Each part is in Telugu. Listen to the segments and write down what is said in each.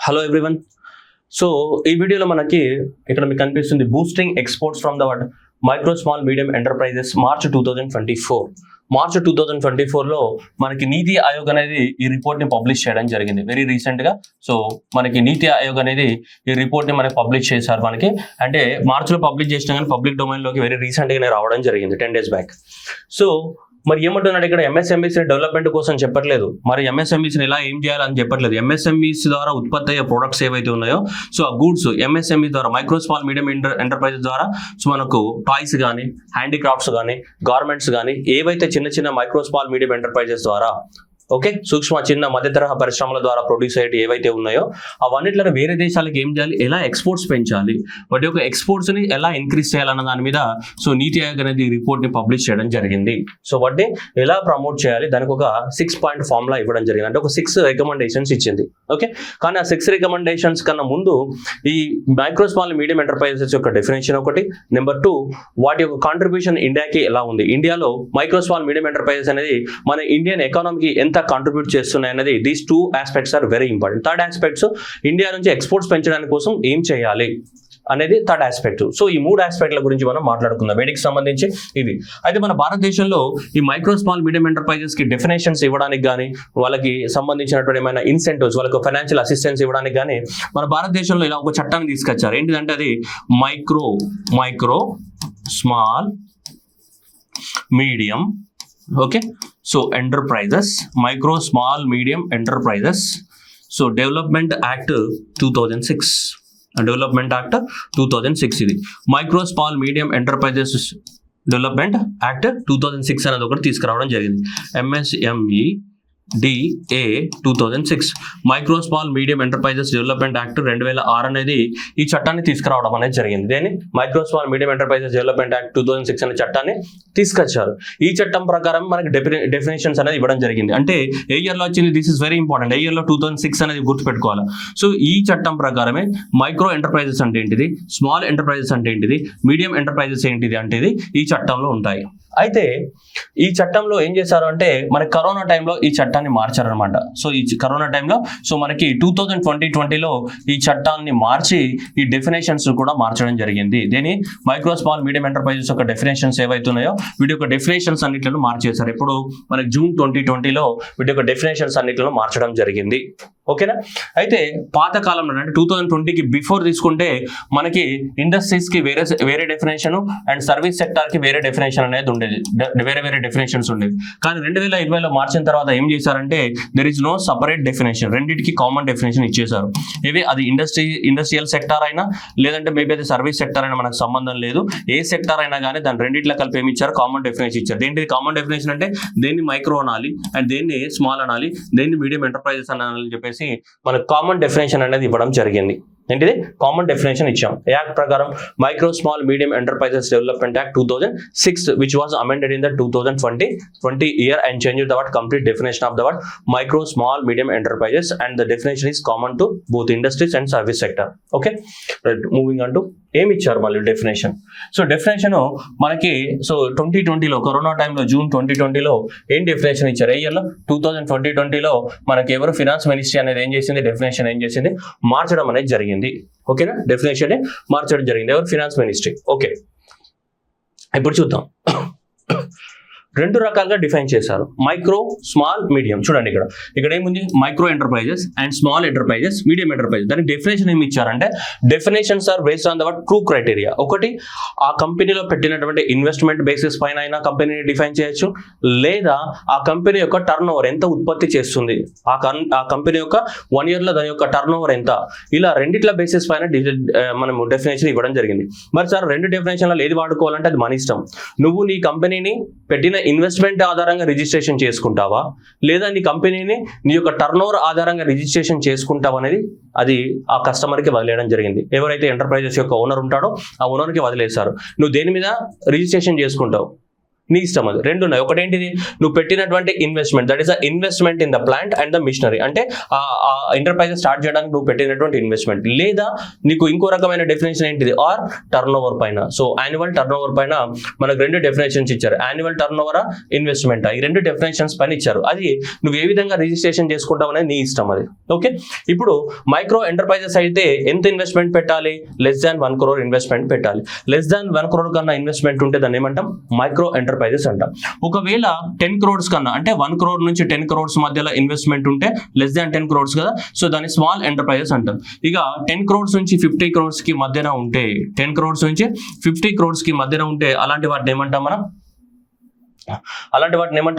Hello everyone. సో ఈ వీడియోలో మనకి ఇక్కడ మీకు కనిపిస్తుంది boosting exports from the micro small medium enterprises March 2024. March 2024లో మనకి నీతి ఆయోగ్ అనేది ఈ రిపోర్ట్ ని పబ్లిష్ చేయడం జరిగింది వెరీ రీసెంట్ గా. సో మనకి నీతి ఆయోగ్ అనేది ఈ రిపోర్ట్ ని మనకి పబ్లిష్ చేశారు. మనకి అంటే మార్చ్ లో పబ్లిష్ చేసినా కానీ పబ్లిక్ డొమైన్ లోకి వెరీ రీసెంట్ గానే రావడం జరిగింది 10 days బ్యాక్. సో మరి ఏమంటున్నాడు ఇక్కడ, ఎంఎస్ఎంఈస్ డెవలప్మెంట్ కోసం చెప్పట్లేదు, మరి ఎంఎస్ఎంఈస్ ఎలా ఏం చేయాలని చెప్పట్లేదు. ఎంఎస్ఎంఈస్ ద్వారా ఉత్పత్తి అయ్యే ప్రొడక్ట్స్ ఏవైతే ఉన్నాయో, సో ఆ గూడ్స్ ఎంఎస్ఎంఈ ద్వారా మైక్రో స్మాల్ మీడియం ఎంటర్ప్రైజెస్ ద్వారా సో మనకు టాయ్స్ కానీ, హ్యాండీక్రాఫ్ట్స్ కానీ, గార్మెంట్స్ కానీ ఏవైతే చిన్న చిన్న మైక్రో స్మాల్ మీడియం ఎంటర్ప్రైజెస్ ద్వారా ఓకే సూక్ష్మ చిన్న మధ్య తరహా పరిశ్రమల ద్వారా ప్రొడ్యూస్ అయ్యేటి ఏవైతే ఉన్నాయో అవన్నిట్లో వేరే దేశాలకు ఏం చేయాలి, ఎలా ఎక్స్పోర్ట్స్ పెంచాలి, వాటి యొక్క ఎక్స్పోర్ట్స్ ని ఎలా ఇంక్రీజ్ చేయాలన్న దాని మీద సో నీతి ఆయోగ్ అనేది ఈ రిపోర్ట్ ని పబ్లిష్ చేయడం జరిగింది. సో వాటిని ఎలా ప్రమోట్ చేయాలి దానికి ఒక 6 point ఫార్ములా ఇవ్వడం జరిగింది. అంటే ఒక 6 రికమెండేషన్స్ ఇచ్చింది. ఓకే, కానీ ఆ 6 రికమెండేషన్స్ కన్నా ముందు ఈ మైక్రో స్మాల్ మీడియం ఎంటర్ప్రైజెస్ యొక్క డెఫినేషన్ ఒకటి, నెంబర్ 2 వాటి యొక్క కాంట్రిబ్యూషన్ ఇండియాకి ఎలా ఉంది, ఇండియాలో మైక్రో స్మాల్ మీడియం ఎంటర్ప్రైజెస్ అనేది మన ఇండియన్ ఎకానమీకి ఎంత కాంట్రిబ్యూట్ చేస్తున్నాయి అనేది, these 2 aspects are very important. Third aspects India నుంచి ఎక్స్పోర్ట్స్ పెంచడానికి కోసం ఏం చేయాలి అనేది థర్డ్ ఆస్పెక్ట్. సో ఈ 3 ఆస్పెక్ట్ల గురించి మనం మాట్లాడుకుందాం వీటికి సంబంధించి ఇవి. అయితే మన భారతదేశంలో ఈ మైక్రో స్మాల్ మీడియం ఎంటర్ప్రైజెస్ కి డెఫినేషన్స్ ఇవ్వడానికి కానీ, వాళ్ళకి సంబంధించినటువంటి ఏమైనా ఇన్సెంటివ్స్, వాళ్ళకి ఫైనాన్షియల్ అసిస్టెన్స్ ఇవ్వడానికి కానీ మన భారతదేశంలో ఇలా ఒక చట్టాన్ని తీసుకొచ్చారు. ఏంటిదంటే అది micro small medium okay so enterprises, micro small medium enterprises so development act 2006, development act 2006 ఇది micro small medium enterprises development act 2006 అనేది ఒకటి తీసుకురావడం జరిగింది. MSME DA 2006 micro small medium enterprises development act 2006 అనేది ఈ చట్టాన్ని తీసుకురావడం అనేది జరిగింది. దేని micro small medium enterprises development act 2006 అనే చట్టాన్ని తీసుకొచ్చారు. ఈ చట్టం ప్రకారం మనకి డెఫినేషన్స్ అనేది ఇవ్వడం జరిగింది. అంటే ఏ ఇయర్ లో వచ్చింది, this is very important. A year లో 2006 అనేది గుర్తుపెట్టుకోవాలి. సో ఈ చట్టం ప్రకారమే మైక్రో ఎంటర్ప్రైజెస్ అంటే ఏంటిది, స్మాల్ ఎంటర్ప్రైజెస్ అంటే ఏంటిది, మీడియం ఎంటర్ప్రైజెస్ ఏంటిది అంటే ఈ చట్టంలో ఉంటాయి. అయితే ఈ చట్టంలో ఏం చేశారు అంటే మనకి కరోనా టైంలో ఈ చట్టాన్ని మార్చారనమాట. సో ఈ కరోనా టైంలో సో మనకి 2020లో ఈ చట్టాన్ని మార్చి ఈ డెఫినేషన్స్ కూడా మార్చడం జరిగింది. దీని మైక్రో స్మాల్ మీడియం ఎంటర్ప్రైజెస్ యొక్క డెఫినేషన్స్ ఏవైతే ఉన్నాయో వీటి యొక్క డెఫినేషన్స్ అన్నిట్లను మార్చేశారు. ఇప్పుడు మనకి జూన్ 2020లో వీటి యొక్క డెఫినేషన్స్ అన్నిట్లను మార్చడం జరిగింది. ఓకేనా. అయితే పాత కాలంలో అంటే 2020కి బిఫోర్ తీసుకుంటే మనకి ఇండస్ట్రీస్ కి వేరే డెఫినేషన్ అండ్ సర్వీస్ సెక్టార్ కి వేరే డెఫినేషన్ అనేది ఉండేది, వేరే డెఫినేషన్స్ ఉండేది. కానీ 2020లో మార్చిన తర్వాత ఏం చేశారంటే there is no separate definition, రెండింటికి కామన్ డెఫినేషన్ ఇచ్చేశారు. ఇవి అది ఇండస్ట్రియల్ సెక్టార్ అయినా లేదంటే మేబీ అది సర్వీస్ సెక్టార్ అయినా మనకు సంబంధం లేదు. ఏ సెక్టార్ అయినా కానీ దాని రెండింటిలో కలిపి ఏమి ఇచ్చారు, కామన్ డెఫినేషన్ ఇచ్చారు. దేంటి కామన్ డెఫినేషన్ అంటే దేన్ని మైక్రో అనాలి అండ్ దేన్ని స్మాల్ అనాలి, దేన్ని మీడియం ఎంటర్ప్రైజెస్ అనాలని చెప్పేసి మనకు కామన్ డెఫినేషన్ అనేది ఇవ్వడం జరిగింది. ఏంటిది కామన్ డెఫినేషన్ ఇచ్చాం. యాక్ట్ ప్రకారం micro small medium enterprises development act 2006 which was amended in the 2020 year and changed the complete definition of the word micro small medium enterprises and the definition is common to both industries and service sector. Okay, right, moving on to ఏమి ఇచ్చారు మళ్ళీ డెఫినేషన్. సో డెఫినేషన్ మనకి సో 2020లో కరోనా టైంలో జూన్ 2020లో ఏం డెఫినేషన్ ఇచ్చారు, ఏ ఇయర్లో 2020లో మనకి ఎవరు ఫినాన్స్ మినిస్ట్రీ అనేది ఏం చేసింది, డెఫినేషన్ ఏం చేసింది మార్చడం అనేది జరిగింది. ఓకేనా, డెఫినేషన్ మార్చడం జరిగింది ఎవరు, ఫినాన్స్ మినిస్ట్రీ. ఓకే, ఇప్పుడు చూద్దాం. 2 రకాలుగా డిఫైన్ చేశారు మైక్రో స్మాల్ మీడియం. చూడండి ఇక్కడ ఏముంది, micro enterprises and small enterprises, medium enterprises. దానికి డెఫినేషన్ ఏమి ఇచ్చారంటే definitions are based on the two criteria. ఒకటి ఆ కంపెనీలో పెట్టినటువంటి ఇన్వెస్ట్మెంట్ బేసిస్ పైన అయినా కంపెనీని డిఫైన్ చేయొచ్చు, లేదా ఆ కంపెనీ యొక్క టర్న్ ఓవర్ ఎంత ఉత్పత్తి చేస్తుంది, ఆ కంపెనీ యొక్క 1 year లో దాని యొక్క టర్న్ ఓవర్ ఎంత, ఇలా రెండిట్ల బేసిస్ పైన మనము డెఫినేషన్ ఇవ్వడం జరిగింది. మరి సార్ 2 డెఫినేషన్లలో ఏది వాడుకోవాలంటే అది మన ఇష్టం. నువ్వు నీ కంపెనీని పెట్టిన ఇన్వెస్ట్మెంట్ ఆధారంగా రిజిస్ట్రేషన్ చేసుకుంటావా, లేదా నీ కంపెనీని నీ యొక్క టర్న్ ఓవర్ ఆధారంగా రిజిస్ట్రేషన్ చేసుకుంటావా అనేది అది ఆ కస్టమర్కి వదిలేయడం జరిగింది. ఎవరైతే ఎంటర్ప్రైజెస్ యొక్క ఓనర్ ఉంటాడో ఆ ఓనర్కి వదిలేశారు. నువ్వు దేని మీద రిజిస్ట్రేషన్ చేసుకుంటావు, నీ ఇష్టం. అది రెండు ఉన్నాయి. ఒకటి ఏంటిది, నువ్వు పెట్టినటువంటి investment, that is a investment in the plant and the machinery, అంటే ఆ ఎంటర్ప్రైజ్ స్టార్ట్ చేయడానికి నువ్వు పెట్టినటువంటి ఇన్వెస్ట్మెంట్. లేదా నీకు ఇంకో రకమైన డెఫినేషన్ ఏంటిది, ఆర్ టర్న్ ఓవర్ పైన. సో యాన్యువల్ టర్న్ ఓవర్ పైన మనకు రెండు డెఫినేషన్స్ ఇచ్చారు, యాన్యువల్ టర్న్ ఓవర్, ఇన్వెస్ట్మెంట్. ఈ రెండు డెఫినేషన్స్ పైన ఇచ్చారు. అది నువ్వు ఏ విధంగా రిజిస్ట్రేషన్ చేసుకుంటావు అనేది నీ ఇష్టం అది. ఓకే, ఇప్పుడు మైక్రో ఎంటర్ప్రైజెస్ అయితే ఎంత ఇన్వెస్ట్మెంట్ పెట్టాలి, లెస్ దాన్ 1 crore ఇన్వెస్ట్మెంట్ పెట్టాలి. లెస్ దాన్ 1 crore కన్నా ఇన్వెస్ట్మెంట్ ఉంటే దాన్ని ఏమంటాం, మైక్రో ఎంటర్ప్రైజెస్ అంటాం. ఒకవేళ 10 crores కన్నా, అంటే 1 crore నుంచి 10 crores మధ్యలో ఇన్వెస్ట్మెంట్ ఉంటే, లెస్ దాన్ 10 crores కదా, సో దాన్ని స్మాల్ ఎంటర్ప్రైజెస్ అంటాం. ఇక 10 crores నుంచి 50 crores కి మధ్యన ఉంటే, 10 crores నుంచి 50 crores కి మధ్యన ఉంటే అలాంటి వాటిని ఏమంటాం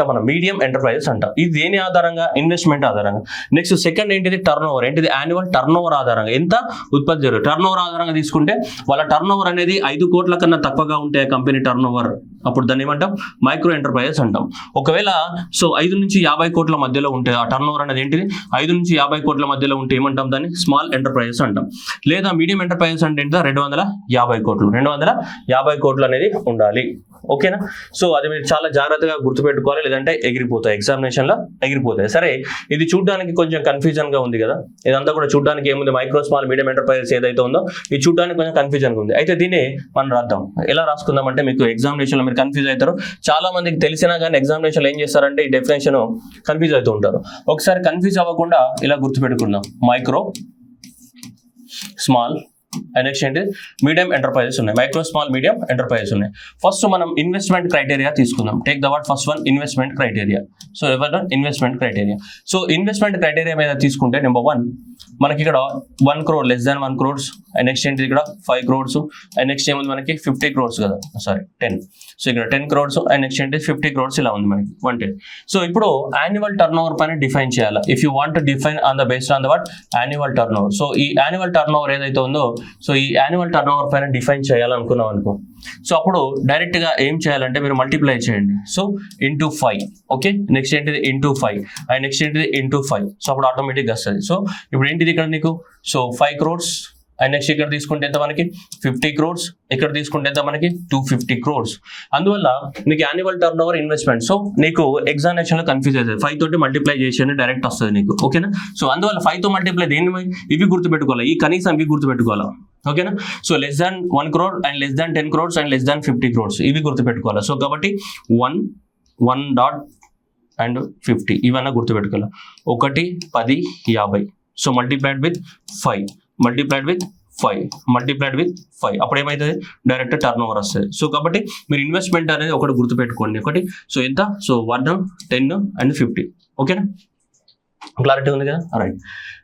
మనం, మీడియం ఎంటర్ప్రైజెస్ అంటాం. ఇది దేని ఆధారంగా, ఇన్వెస్ట్మెంట్ ఆధారంగా. నెక్స్ట్ సెకండ్ ఏంటిది, టర్న్ ఓవర్. ఏంటిది, యాన్యువల్ టర్న్ ఓవర్ ఆధారంగా, ఎంత ఉత్పత్తి జరుగుతుంది. టర్న్ ఓవర్ ఆధారంగా తీసుకుంటే వాళ్ళ టర్న్ ఓవర్ అనేది 5 కోట్ల కన్నా తక్కువగా ఉంటే కంపెనీ టర్న్ ఓవర్, అప్పుడు దాన్ని ఏమంటాం, మైక్రో ఎంటర్ప్రైజెస్ అంటాం. ఒకవేళ 5 నుంచి 50 కోట్ల మధ్యలో ఉంటే, ఆ టర్న్ ఓవర్ అనేది ఏంటిది 5 నుంచి 50 కోట్ల మధ్యలో ఉంటే ఏమంటాం, దాన్ని స్మాల్ ఎంటర్ప్రైజెస్ అంటాం. లేదా మీడియం ఎంటర్ప్రైజెస్ అంటే ఎంత, 250 కోట్లు, 250 కోట్లు అనేది ఉండాలి. ఓకేనా, సో అది మీరు చాలా జాగ్రత్తగా గుర్తుపెట్టుకోవాలి, లేదంటే ఎగిరిపోతాయి, ఎగ్జామినేషన్లో ఎగిరిపోతాయి. సరే, ఇది చూడడానికి కొంచెం కన్ఫ్యూజన్ గా ఉంది కదా, ఇదంతా కూడా చూడడానికి ఏముంది, మైక్రో స్మాల్ మీడియం ఎంటర్ప్రైజెస్ ఏదైతే ఉందో ఇది చూడడానికి కొంచెం కన్ఫ్యూజన్ గా ఉంది. అయితే దీన్ని మనం రాద్దాం. ఎలా రాసుకుందాం అంటే, మీకు ఎగ్జామినేషన్లో మీరు కన్ఫ్యూజ్ అవుతారు. చాలా మందికి తెలిసినా కానీ ఎగ్జామినేషన్ ఏం చేస్తారంటే ఈ డెఫినేషన్ కన్ఫ్యూజ్ అవుతూ ఉంటారు. ఒకసారి కన్ఫ్యూజ్ అవ్వకుండా ఇలా గుర్తుపెట్టుకుందాం, మైక్రో స్మాల్ నెక్స్ట్ ఏంటి, మీడియం ఎంటర్ప్రైజెస్ ఉన్నాయి, మైక్రో స్మాల్ మీడియం ఎంటర్ప్రైజెస్ ఉన్నాయి. ఫస్ట్ మనం ఇన్వెస్ట్మెంట్ క్రైటీరియా తీసుకుందాం. Take the word first one, investment criteria. So ఎవరు, investment criteria. So investment criteria మీద తీసుకుంటే నెంబర్ 1 మనకి ఇక్కడ 1 crore, less than 1 crores. Next ఏంటి, ఇక్కడ 5 crores. నెక్స్ట్ ఏముంది మనకి 50 crores కదా, సారీ 10. సో ఇక్కడ 10 crores. నెక్స్ట్ ఏంటి 50 crores, ఇలా ఉంది మనకి 110. సో ఇప్పుడు యాన్యువల్ టర్న్ ఓవర్ పైన డిఫైన్ చేయాలి. If you want to define on the based on the what, annual turn over. So ఈ యాన్యువల్ టర్న్ ఓవర్ ఏదైతే ఉందో, సో ఈ యాన్యువల్ టర్న్ ఓవర్ పైన డిఫైన్ చేయాలనుకున్నాం అనుకో, సో అప్పుడు డైరెక్ట్ గా ఏం చేయాలంటే మీరు మల్టిప్లై చేయండి. So into 5. ఓకే, నెక్స్ట్ ఏంటిది ఇంటూ 5, అండ్ నెక్స్ట్ ఏంటిది ఇంటూ 5. సో అప్పుడు ఆటోమేటిక్గా వస్తుంది. సో ఇప్పుడు ఏంటిది ఇక్కడ నీకు, సో 5 crores. అండ్ నెక్స్ట్ ఇక్కడ తీసుకుంటే ఎంత మనకి 50 crores, ఇక్కడ తీసుకుంటే ఎంత మనకి 250 crores. అందువల్ల నీకు annual turn over investment, so నీకు ఎగ్జామినేషన్ లో కన్ఫ్యూజ్ అవుతుంది. 5 తోటి మల్టిప్లై చేసి డైరెక్ట్ వస్తుంది నీకు. ఓకేనా, సో అందువల్ల 5 తో మల్టిప్లై దేని, ఇవి గుర్తుపెట్టుకోవాలి, ఈ కనీసం ఇవి గుర్తుపెట్టుకోవాలి. ఓకేనా, so less than 1 crore and less than 10 crores and less than 50 crores, ఇవి గుర్తుపెట్టుకోవాలి. సో కాబట్టి 1 డాట్ అండ్ 50 ఇవన్నీ గుర్తుపెట్టుకోవాలి. 1 10 50. So multiplied with 5, multiplied with 5, multiplied with 5, అప్పుడు ఏమవుతుంది, డైరెక్ట్ టర్న్ ఓవర్ వస్తుంది. సో కాబట్టి మీరు ఇన్వెస్ట్మెంట్ అనేది ఒకటి గుర్తుపెట్టుకోండి, ఒకటి. సో ఎంత, సో 1 10 అండ్ 50. ఓకేనా, క్లారిటీ ఉంది కదా, రైట్.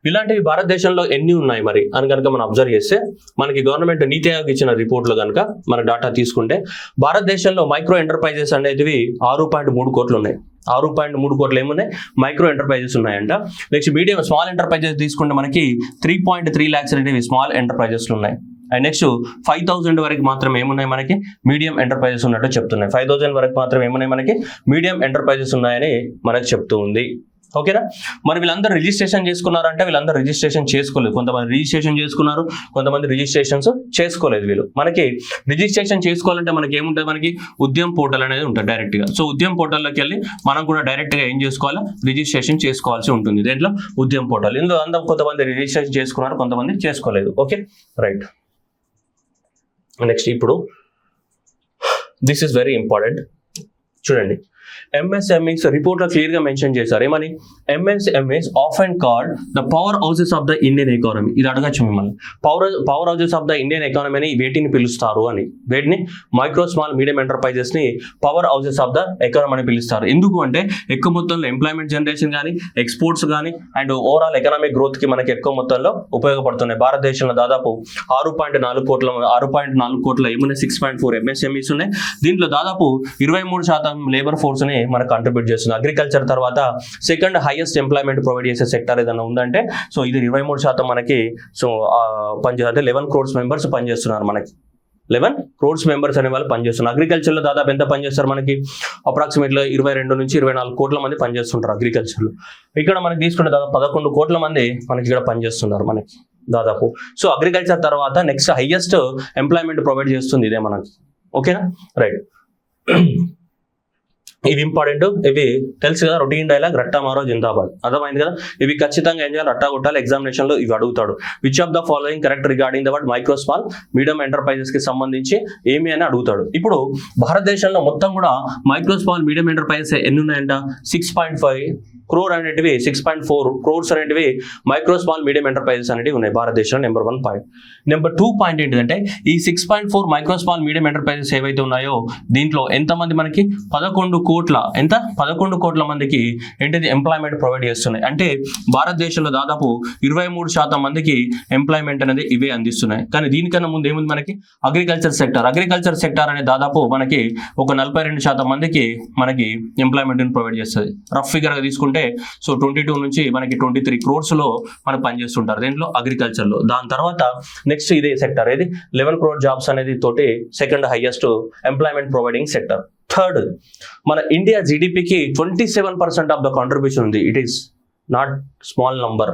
ఇలాంటివి భారతదేశంలో ఎన్ని ఉన్నాయి మరి అని కనుక మనం అబ్జర్వ్ చేస్తే, మనకి గవర్నమెంట్ నీతి ఆయోగ్ ఇచ్చిన రిపోర్ట్లో కనుక మన డేటా తీసుకుంటే, భారతదేశంలో మైక్రో ఎంటర్ప్రైజెస్ అనేటివి 6.3 కోట్లు ఉన్నాయి. 6.3 కోట్లు ఏమున్నాయి, మైక్రో ఎంటర్ప్రైజెస్ ఉన్నాయంట. నెక్స్ట్ మీడియం స్మాల్ ఎంటర్ప్రైజెస్ తీసుకుంటే మనకి 3.3 lakhs అనేవి స్మాల్ ఎంటర్ప్రైజెస్ ఉన్నాయి. అండ్ నెక్స్ట్ 5,000 వరకు మాత్రం ఏమున్నాయి మనకి, మీడియం ఎంటర్ప్రైజెస్ ఉన్నట్టు చెప్తున్నాయి. 5,000 వరకు మాత్రం ఏమున్నాయి మనకి, మీడియం ఎంటర్ప్రైజెస్ ఉన్నాయని మనకి చెప్తూ ఉంది. ఓకేనా, మరి వీళ్ళందరూ రిజిస్ట్రేషన్ చేసుకున్నారంటే, వీళ్ళందరూ రిజిస్ట్రేషన్ చేసుకోలేదు. కొంతమంది రిజిస్ట్రేషన్ చేసుకున్నారు, కొంతమంది రిజిస్ట్రేషన్స్ చేసుకోలేదు. వీళ్ళు మనకి రిజిస్ట్రేషన్ చేసుకోవాలంటే మనకి ఏముంటుంది, మనకి ఉద్యమ్ పోర్టల్ అనేది ఉంటుంది డైరెక్ట్ గా. సో ఉద్యమ్ పోర్టల్లోకి వెళ్ళి మనం కూడా డైరెక్ట్ గా ఏం చేసుకోవాలి, రిజిస్ట్రేషన్ చేసుకోవాల్సి ఉంటుంది. దేంట్లో, ఉద్యమ్ పోర్టల్. ఇందులో అందరూ కొంతమంది రిజిస్ట్రేషన్ చేసుకున్నారు, కొంతమంది చేసుకోలేదు. Okay, right. నెక్స్ట్ ఇప్పుడు దిస్ ఇస్ వెరీ ఇంపార్టెంట్, చూడండి. MSMEs రిపోర్ట్ లో క్లియర్ గా మెన్షన్ చేశారు. ఏమని, MSMEs often called the power houses of the Indian economy. ఇది అడగచ్చు మిమ్మల్ని, power houses of the Indian economy అని వేటిని పిలుస్తారు అని. వేటిని, మైక్రో స్మాల్ మీడియం ఎంటర్ప్రైజెస్ ని power houses of the economy అని పిలుస్తారు. ఎందుకు అంటే ఎక్కువ మొత్తంలో ఎంప్లాయ్మెంట్ జనరేషన్ కానీ, ఎక్స్పోర్ట్స్ కానీ, అండ్ ఓవరాల్ ఎకనామిక్ గ్రోత్ కి మనకి ఎక్కువ మొత్తంలో ఉపయోగపడుతున్నాయి. భారతదేశంలో దాదాపు 6.4 కోట్ల ఏమున్నాయి, 6.4 MSMEs ఉన్నాయి. దీంట్లో దాదాపు 23% లేబర్ ఫోర్స్ ని మనకు కంట్రిబ్యూట్ చేస్తుంది. అగ్రికల్చర్ తర్వాత సెకండ్ హైయెస్ట్ ఎంప్లాయ్మెంట్ ప్రొవైడ్ చేసే సెక్టర్ ఏదైనా ఉందంటే, సో ఇది 23% మనకి. సో పనిచేస్తే 11 crores మెంబర్స్ పనిచేస్తున్నారు మనకి. 11 crores మెంబర్స్ అనే వాళ్ళు పనిచేస్తున్నారు. అగ్రికల్చర్లో దాదాపు ఎంత పనిచేస్తారు మనకి, అప్రాక్సిమేట్లీ 22 నుంచి 24 కోట్ల మంది పనిచేస్తుంటారు అగ్రికల్చర్లో. ఇక్కడ మనకి తీసుకుంటే దాదాపు 11 కోట్ల మంది మనకి ఇక్కడ పనిచేస్తున్నారు మనకి దాదాపు. సో అగ్రికల్చర్ తర్వాత నెక్స్ట్ హైయెస్ట్ ఎంప్లాయ్మెంట్ ప్రొవైడ్ చేస్తుంది ఇదే మనకి. ఓకేనా, రైట్. ఇవి ఇంపార్టెంట్, ఇవి తెలుసు కదా, రొటీన్ డైలాగ్ రట్టా మారో జిందాబాద్, అర్థమైంది కదా. ఇవి ఖచ్చితంగా ఏం చేయాలి, రట్టా కొట్టాలి. ఎగ్జామినేషన్ లో ఇవి అడుగుతాడు. Which of the following correct regarding the word micro small medium enterprises కి సంబంధించి ఏమి అని అడుగుతాడు. ఇప్పుడు భారతదేశంలో మొత్తం కూడా మైక్రో స్మాల్ మీడియం ఎంటర్ప్రైజెస్ ఎన్ని ఉన్నాయంట, 6.5 crore అనేటివి, 6.4 crores అనేటివి మైక్రో స్మాల్ మీడియం ఎంటర్ప్రైజెస్ అనేవి ఉన్నాయి భారతదేశంలో. Number 1 point. నెంబర్ 2 పాయింట్ ఏంటంటే ఈ 6.4 మైక్రో స్మాల్ మీడియం ఎంటర్ప్రైజెస్ ఏవైతే ఉన్నాయో దీంట్లో ఎంతమంది మనకి 11 కోట్ల మందికి ఏంటిది ఎంప్లాయ్మెంట్ ప్రొవైడ్ చేస్తున్నాయి. అంటే భారతదేశంలో దాదాపు 23% మందికి ఎంప్లాయ్మెంట్ అనేది ఇవే అందిస్తున్నాయి. కానీ దీనికన్నా ముందు ఏముంది మనకి అగ్రికల్చర్ సెక్టార్ అనేది దాదాపు మనకి ఒక 42% మందికి మనకి ఎంప్లాయ్మెంట్ ప్రొవైడ్ చేస్తుంది. రఫ్ ఫిగర్ గా తీసుకుంటే సో 22 నుంచి మనకి 23 crores లో మనం పనిచేస్తుంటారు దీంట్లో అగ్రికల్చర్ లో. దాని తర్వాత నెక్స్ట్ ఇదే సెక్టర్, ఏది 11 crore జాబ్స్ అనేది తోటి second highest employment providing sector. Third, మన ఇండియా జీడిపికి 27% ఆఫ్ ద కాంట్రిబ్యూషన్ ఉంది. It is not small number.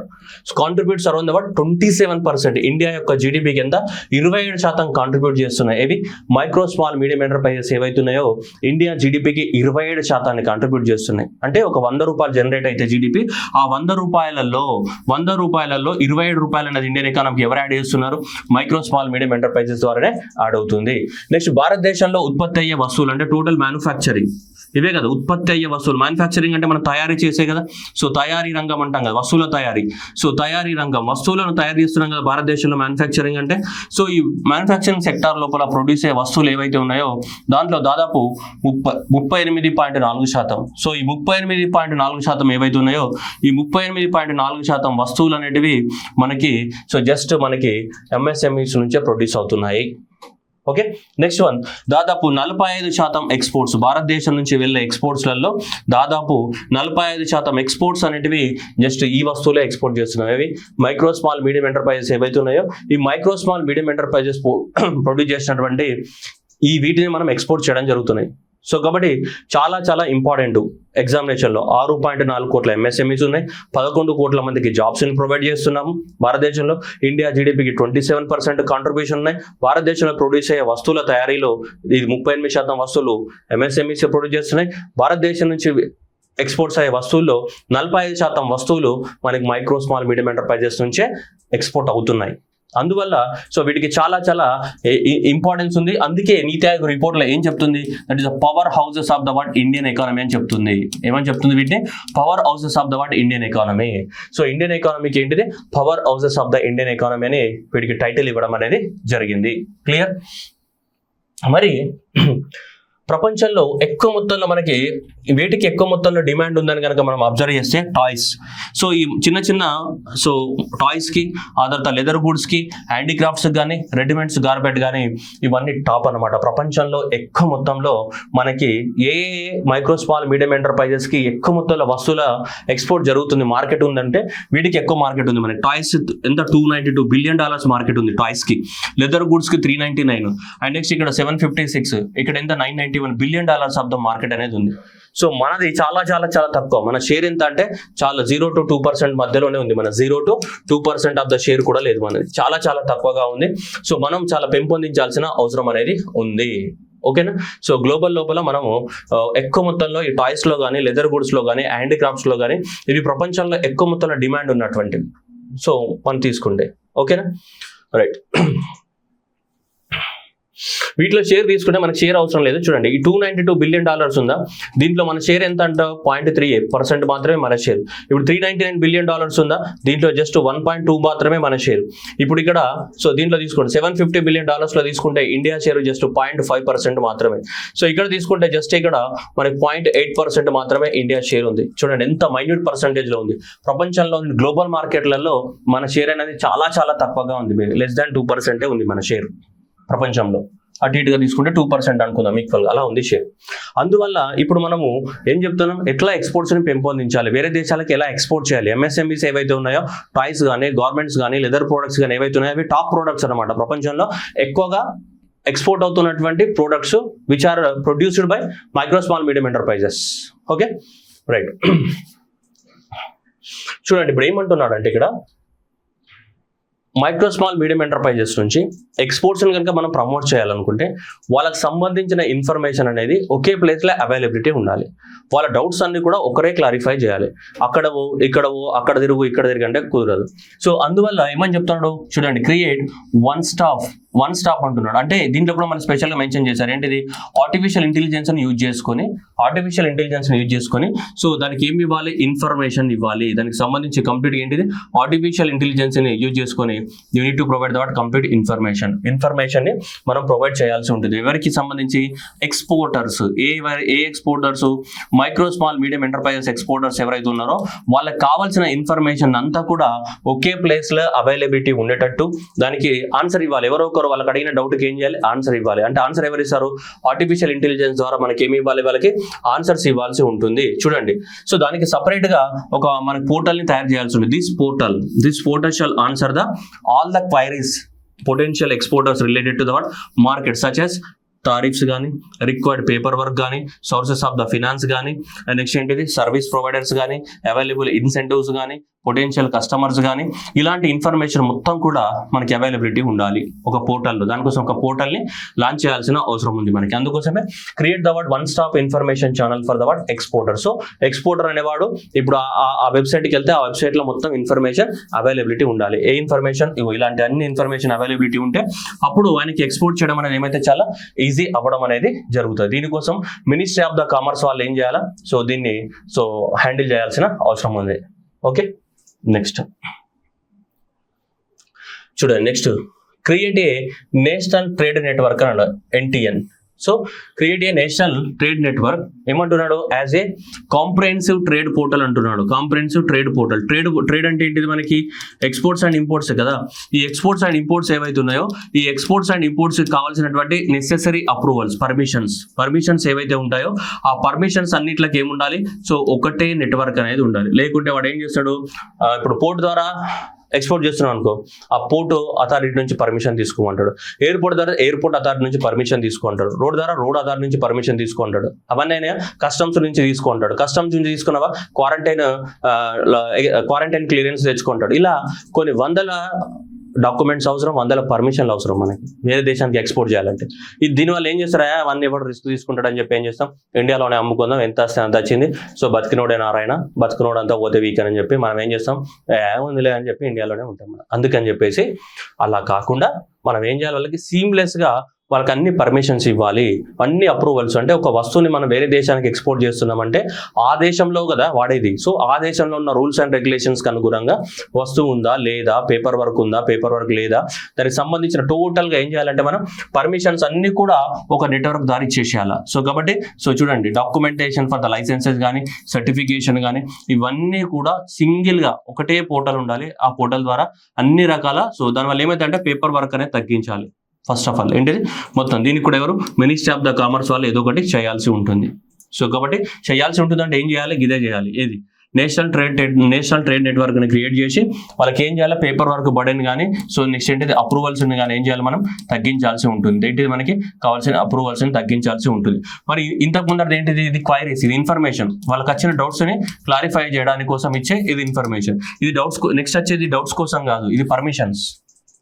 Contributes around about 27%. India యొక్క జీడిపికి ఎంత 27% కాంట్రిబ్యూట్ చేస్తున్నాయి. ఇవి మైక్రో స్మాల్ మీడియం ఎంటర్ప్రైజెస్ ఏవైతున్నాయో ఇండియా జీడిపికి 27% కాంట్రిబ్యూట్ చేస్తున్నాయి. అంటే ఒక 100 రూపాయలు జనరేట్ అయితే జీడిపి, ఆ 100 రూపాయలలో 27 రూపాయలు అనేది ఇండియన్ ఎకానమీకి ఎవరు యాడ్ చేస్తున్నారు, మైక్రో స్మాల్ మీడియం ఎంటర్ప్రైజెస్ ద్వారానే యాడ్ అవుతుంది. నెక్స్ట్, భారతదేశంలో ఉత్పత్తి అయ్యే వస్తువులు అంటే టోటల్ మ్యానుఫ్యాక్చరింగ్ ఇవే కదా, ఉత్పత్తి అయ్యే వస్తువులు. మ్యానుఫ్యాక్చరింగ్ అంటే మనం తయారీ చేసే కదా, సో తయారీ రంగం అంటాం కదా, వస్తువుల తయారీ. సో తయారీ రంగం, వస్తువులను తయారు చేస్తున్నాం కదా భారతదేశంలో మ్యానుఫ్యాక్చరింగ్ అంటే. సో ఈ మ్యానుఫ్యాక్చరింగ్ సెక్టార్ లోపల ప్రొడ్యూస్ అయ్యే వస్తువులు ఏవైతే ఉన్నాయో దాంట్లో దాదాపు 38.4%. సో ఈ 38.4% ఏవైతే ఉన్నాయో ఈ 38.4% వస్తువులు అనేటివి మనకి జస్ట్ మనకి ఎంఎస్ఎంఈస్ నుంచే ప్రొడ్యూస్ అవుతున్నాయి. ఓకే, నెక్స్ట్ వన్, దాదాపు 45% ఎక్స్పోర్ట్స్. భారతదేశం నుంచి వెళ్ళే ఎక్స్పోర్ట్స్లలో దాదాపు 45% ఎక్స్పోర్ట్స్ అనేటివి జస్ట్ ఈ వస్తువులే ఎక్స్పోర్ట్ చేస్తున్నాయి. అవి మైక్రో స్మాల్ మీడియం ఎంటర్ప్రైజెస్ ఏవైతే ఉన్నాయో ఈ micro small medium enterprises produce చేసినటువంటి ఈ వీటిని మనం ఎక్స్పోర్ట్ చేయడం జరుగుతున్నాయి. సో కాబట్టి చాలా చాలా ఇంపార్టెంట్. ఎగ్జామినేషన్లో 6.4 కోట్ల ఎంఎస్ఎంఈస్ ఉన్నాయి, 11 కోట్ల మందికి జాబ్స్ ని ప్రొవైడ్ చేస్తున్నాము భారతదేశంలో. ఇండియా జీడిపికి 27% కాంట్రిబ్యూషన్ ఉన్నాయి. భారతదేశంలో ప్రొడ్యూస్ అయ్యే వస్తువుల తయారీలో ఇది 38% వస్తువులు ఎంఎస్ఎంఈస్ ప్రొడ్యూస్ చేస్తున్నాయి. భారతదేశం నుంచి ఎక్స్పోర్ట్స్ అయ్యే వస్తువుల్లో 45% వస్తువులు మనకి మైక్రో స్మాల్ మీడియం ఎంటర్ప్రైజెస్ నుంచే ఎక్స్పోర్ట్ అవుతున్నాయి. అందువల్ల సో వీటికి చాలా చాలా ఇంపార్టెన్స్ ఉంది. అందుకే నీతి ఆయోగ్ రిపోర్ట్ లో ఏం చెప్తుంది, that is the power houses of the word Indian economy అని చెప్తుంది. ఏమని చెప్తుంది వీటిని, power houses of the word Indian economy. So Indian ఎకానమీకి ఏంటిది, power houses of the Indian economy అని వీటికి టైటిల్ ఇవ్వడం అనేది జరిగింది. క్లియర్. మరి ప్రపంచంలో ఎక్కువ మొత్తంలో మనకి వేటికి ఎక్కువ మొత్తంలో డిమాండ్ ఉందని కనుక మనం అబ్జర్వ్ చేస్తే టాయ్స్. సో ఈ చిన్న చిన్న టాయ్స్ కి, ఆ తర్వాత లెదర్ గూడ్స్ కి, హ్యాండీక్రాఫ్ట్స్ కానీ, రెడీమేడ్స్ గార్బెట్ కానీ ఇవన్నీ టాప్ అనమాట. ప్రపంచంలో ఎక్కువ మొత్తంలో మనకి ఏ మైక్రో స్మాల్ మీడియం ఎంటర్ప్రైజెస్ కి ఎక్కువ మొత్తంలో వస్తువుల ఎక్స్పోర్ట్ జరుగుతుంది, మార్కెట్ ఉందంటే వీటికి ఎక్కువ మార్కెట్ ఉంది. మనకి టాయ్స్ ఎంత $292 బిలియన్ మార్కెట్ ఉంది టాయ్స్ కి. లెదర్ గూడ్స్ కి 399, అండ్ నెక్స్ట్ ఇక్కడ 756, ఇక్కడ ఎంత $991 బిలియన్ ఆఫ్ ద మార్కెట్ అనేది ఉంది. సో మనది చాలా చాలా చాలా తక్కువ. మన షేర్ ఎంత అంటే చాలా 0 to 2% మధ్యలోనే ఉంది. మన 0 to 2% ఆఫ్ ద షేర్ కూడా లేదు, మనది చాలా చాలా తక్కువగా ఉంది. సో మనం చాలా పెంపొందించాల్సిన అవసరం అనేది ఉంది. ఓకేనా. సో గ్లోబల్ లోపల మనము ఎక్కువ మొత్తంలో ఈ టాయ్స్ లో కానీ, లెదర్ గుడ్స్ లో కానీ, హ్యాండీక్రాఫ్ట్స్ లో కానీ ఇవి ప్రపంచంలో ఎక్కువ మొత్తంలో డిమాండ్ ఉన్నటువంటివి. సో మనం తీసుకుంటే ఓకేనా, రైట్. వీటిలో షేర్ తీసుకుంటే మనకి షేర్ అవసరం లేదు. చూడండి, ఈ $292 బిలియన్ ఉందా, దీంట్లో మన షేర్ ఎంత అంట 0.38% మాత్రమే మన షేర్. ఇప్పుడు $399 బిలియన్ ఉందా, దీంట్లో జస్ట్ 1.2 మాత్రమే మన షేర్. ఇప్పుడు ఇక్కడ సో దీంట్లో తీసుకుంటే $750 బిలియన్ లో తీసుకుంటే ఇండియా షేర్ జస్ట్ 0.5% మాత్రమే. సో ఇక్కడ తీసుకుంటే జస్ట్ ఇక్కడ మనకి 0.8% మాత్రమే ఇండియా షేర్ ఉంది. చూడండి ఎంత మైన్యూట్ పర్సంటేజ్ లో ఉంది. ప్రపంచంలో గ్లోబల్ మార్కెట్లలో మన షేర్ అనేది చాలా చాలా తక్కువగా ఉంది, లెస్ దాన్ 2% ఉంది మన షేర్ ప్రపంచంలో. అటు ఇటుగా తీసుకుంటే 2% అనుకుందాం, ఈక్వల్ అలా ఉంది షేర్. అందువల్ల ఇప్పుడు మనము ఏం చెప్తున్నాం, ఎట్లా ఎక్స్పోర్ట్స్ ని పెంపొందించాలి, వేరే దేశాలకు ఎలా ఎక్స్పోర్ట్ చేయాలి. ఎంఎస్ఎంఈస్ ఏవైతే ఉన్నాయో, టాయ్స్ కానీ, గవర్నమెంట్స్ కానీ, లెదర్ ప్రొడక్ట్స్ కానీ ఏవైతే ఉన్నాయో అవి టాప్ ప్రొడక్ట్స్ అనమాట. ప్రపంచంలో ఎక్కువగా ఎక్స్పోర్ట్ అవుతున్నటువంటి products which are produced by micro small medium enterprises. Okay, right. చూడండి ఇప్పుడు ఏమంటున్నాడు అంటే ఇక్కడ మైక్రో స్మాల్ మీడియం ఎంటర్ప్రైజెస్ నుంచి ఎక్స్పోర్ట్స్ని కనుక మనం ప్రమోట్ చేయాలనుకుంటే వాళ్ళకి సంబంధించిన ఇన్ఫర్మేషన్ అనేది ఒకే ప్లేస్లో అవైలబిలిటీ ఉండాలి. వాళ్ళ డౌట్స్ అన్ని కూడా ఒకరే క్లారిఫై చేయాలి. అక్కడవో ఇక్కడవో అక్కడ తిరుగు ఇక్కడ తిరిగి అంటే కుదరదు. సో అందువల్ల ఏమని చెప్తున్నాడు చూడండి, క్రియేట్ వన్ స్టాప్ అంటున్నాడు. అంటే దీంట్లో కూడా మనం స్పెషల్గా మెన్షన్ చేశారు ఏంటిది, ఆర్టిఫిషియల్ ఇంటెలిజెన్స్ని యూజ్ చేసుకొని సో దానికి ఏమి ఇవ్వాలి, ఇన్ఫర్మేషన్ ఇవ్వాలి. దానికి సంబంధించి కంప్లీట్ ఏంటిది ఆర్టిఫిషియల్ ఇంటెలిజెన్స్ని యూజ్ చేసుకొని you need to provide that complete ఇన్ఫర్మేషన్ని మనం ప్రొవైడ్ చేయాల్సి ఉంటుంది. ఎవరికి సంబంధించి, ఎక్స్పోర్టర్స్. ఏ exporters, micro small medium enterprises exporters ఎవరైతే ఉన్నారో వాళ్ళకి కావాల్సిన ఇన్ఫర్మేషన్ అంతా కూడా ఒకే ప్లేస్లో అవైలబిలిటీ ఉండేటట్టు దానికి ఆన్సర్ ఇవ్వాలి. ఎవరో ఒకరు వాళ్ళకి అడిగిన డౌట్కి ఏం చేయాలి, ఆన్సర్ ఇవ్వాలి. అంటే ఆన్సర్ ఎవరు ఇస్తారు, ఆర్టిఫిషియల్ ఇంటెలిజెన్స్ ద్వారా మనకి ఏమి ఇవ్వాలి, వాళ్ళకి ఆన్సర్స్ ఇవ్వాల్సి ఉంటుంది. చూడండి, సో దానికి సపరేట్ గా ఒక మనకి పోర్టల్ ని తయారు చేయాల్సి ఉంటుంది. This portal shall answer all the queries potential exporters related to the market such as tariffs కానీ, రిక్వైర్డ్ పేపర్ వర్క్ కానీ, సోర్సెస్ ఆఫ్ ద ఫినాన్స్ కానీ, నెక్స్ట్ ఏంటిది సర్వీస్ ప్రొవైడర్స్ కానీ, అవైలబుల్ ఇన్సెంటివ్స్ కానీ, పొటెన్షియల్ కస్టమర్స్ కానీ, ఇలాంటి ఇన్ఫర్మేషన్ మొత్తం కూడా మనకి అవైలబిలిటీ ఉండాలి ఒక పోర్టల్లో. దానికోసం ఒక పోర్టల్ని లాంచ్ చేయాల్సిన అవసరం ఉంది మనకి. అందుకోసమే create the one stop information channel for the exporter. So exporter అనేవాడు ఇప్పుడు ఆ వెబ్సైట్కి వెళ్తే ఆ వెబ్సైట్లో మొత్తం ఇన్ఫర్మేషన్ అవైలబిలిటీ ఉండాలి. ఏ ఇన్ఫర్మేషన్, ఇలాంటి అన్ని ఇన్ఫర్మేషన్ అవైలబిలిటీ ఉంటే అప్పుడు ఆయనకి ఎక్స్పోర్ట్ చేయడం అనేది ఏమైతే చాలా ఈజీ అవ్వడం అనేది జరుగుతుంది. దీనికోసం మినిస్ట్రీ ఆఫ్ ద కామర్స్ వాళ్ళు ఏం చేయాలా, సో దీన్ని హ్యాండిల్ చేయాల్సిన అవసరం ఉంది. ఓకే, నెక్స్ట్ చూడండి, next create a national trade network అన్నాడు, NTN. So create a national trade network ఏమంటున్నాడు, as a comprehensive trade portal అంటున్నాడు. Comprehensive trade portal. ట్రేడ్ అంటే ఏంటిది, మనకి ఎక్స్పోర్ట్స్ అండ్ ఇంపోర్ట్స్ కదా. ఈ ఎక్స్పోర్ట్స్ అండ్ ఇంపోర్ట్స్ ఏవైతే ఉన్నాయో ఈ ఎక్స్పోర్ట్స్ అండ్ ఇంపోర్ట్స్ కావాల్సినటువంటి నెసెసరీ అప్రూవల్స్, పర్మిషన్స్ ఏవైతే ఉంటాయో ఆ పర్మిషన్స్ అన్నిట్లకి ఏముండాలి, సో ఒకటే నెట్వర్క్ అనేది ఉండాలి. లేకుంటే వాడు ఏం చేస్తాడు, ఇప్పుడు పోర్ట్ ద్వారా ఎక్స్పోర్ట్ చేస్తున్నాం అనుకో, ఆ పోర్ట్ అథారిటీ నుంచి పర్మిషన్ తీసుకోమంటాడు. ఎయిర్పోర్ట్ ద్వారా ఎయిర్పోర్ట్ అథారిటీ నుంచి పర్మిషన్ తీసుకుంటాడు. రోడ్ ద్వారా రోడ్ అథారిటీ నుంచి పర్మిషన్ తీసుకుంటాడు. అవన్నీ కస్టమ్స్ నుంచి తీసుకుంటాడు. కస్టమ్స్ నుంచి తీసుకున్నవా క్వారంటైన్ క్లియరెన్స్ తెచ్చుకుంటాడు. ఇలా కొన్ని వందల డాక్యుమెంట్స్ అవసరం, వందల పర్మిషన్లు అవసరం మనకి వేరే దేశానికి ఎక్స్పోర్ట్ చేయాలంటే. దీనివల్ల ఏం చేస్తారా, అవన్నీ ఎవరు రిస్క్ తీసుకుంటాడు అని చెప్పి ఏం చేస్తాం, ఇండియాలోనే అమ్ముకుందాం, ఎంత వస్తే అంత వచ్చింది, సో బతికినోడే నారాయణ, బతికినోడు అంతా పోతే వీక్ అని చెప్పి మనం ఏం చేస్తాం, ఉందిలే అని చెప్పి ఇండియాలోనే ఉంటాం మనం. అందుకని చెప్పేసి అలా కాకుండా మనం ఏం చేయాలి, వాళ్ళకి సీమ్లెస్గా వాళ్ళకి అన్ని పర్మిషన్స్ ఇవ్వాలి, అన్ని అప్రూవల్స్. అంటే ఒక వస్తువుని మనం వేరే దేశానికి ఎక్స్పోర్ట్ చేస్తున్నామంటే ఆ దేశంలో కదా వాడేది, సో ఆ దేశంలో ఉన్న రూల్స్ అండ్ రెగ్యులేషన్స్కి అనుగుణంగా వస్తువు ఉందా లేదా, పేపర్ వర్క్ ఉందా, పేపర్ వర్క్ లేదా, దానికి సంబంధించిన టోటల్గా ఏం చేయాలంటే మనం పర్మిషన్స్ అన్ని కూడా ఒక నెట్వర్క్ ద్వారా ఇచ్చేసేయాలి. సో కాబట్టి చూడండి, డాక్యుమెంటేషన్ ఫర్ ద లైసెన్సెస్ కానీ, సర్టిఫికేషన్ కానీ, ఇవన్నీ కూడా సింగిల్గా ఒకటే పోర్టల్ ఉండాలి. ఆ పోర్టల్ ద్వారా అన్ని రకాల, సో దానివల్ల ఏమైతే పేపర్ వర్క్ అనేది తగ్గించాలి. ఫస్ట్ ఆఫ్ ఆల్ ఏంటిది మొత్తం దీనికి కూడా ఎవరు, మినిస్ట్రీ ఆఫ్ ద కామర్స్ వాళ్ళు ఏదో ఒకటి చేయాల్సి ఉంటుంది. సో కాబట్టి చేయాల్సి ఉంటుంది అంటే ఏం చేయాలి, ఇదే చేయాలి. ఏది నేషనల్ ట్రేడ్ నెట్వర్క్ని క్రియేట్ చేసి వాళ్ళకి ఏం చేయాలి, పేపర్ వర్క్ బర్డెన్ కానీ, సో నెక్స్ట్ ఏంటిది అప్రూవల్స్ కానీ ఏం చేయాలి, మనం తగ్గించాల్సి ఉంటుంది. ఏంటిది మనకి కావాల్సిన అప్రూవల్స్ని తగ్గించాల్సి ఉంటుంది. మరి ఇంతకు ముందర ఏంటిది, ఇది క్వైరీస్, ఇది ఇన్ఫర్మేషన్, వాళ్ళకి వచ్చిన డౌట్స్ని క్లారిఫై చేయడానికి కోసం ఇచ్చే ఇది ఇన్ఫర్మేషన్. ఇది డౌట్స్, నెక్స్ట్ వచ్చేది డౌట్స్ కోసం కాదు, ఇది పర్మిషన్స్.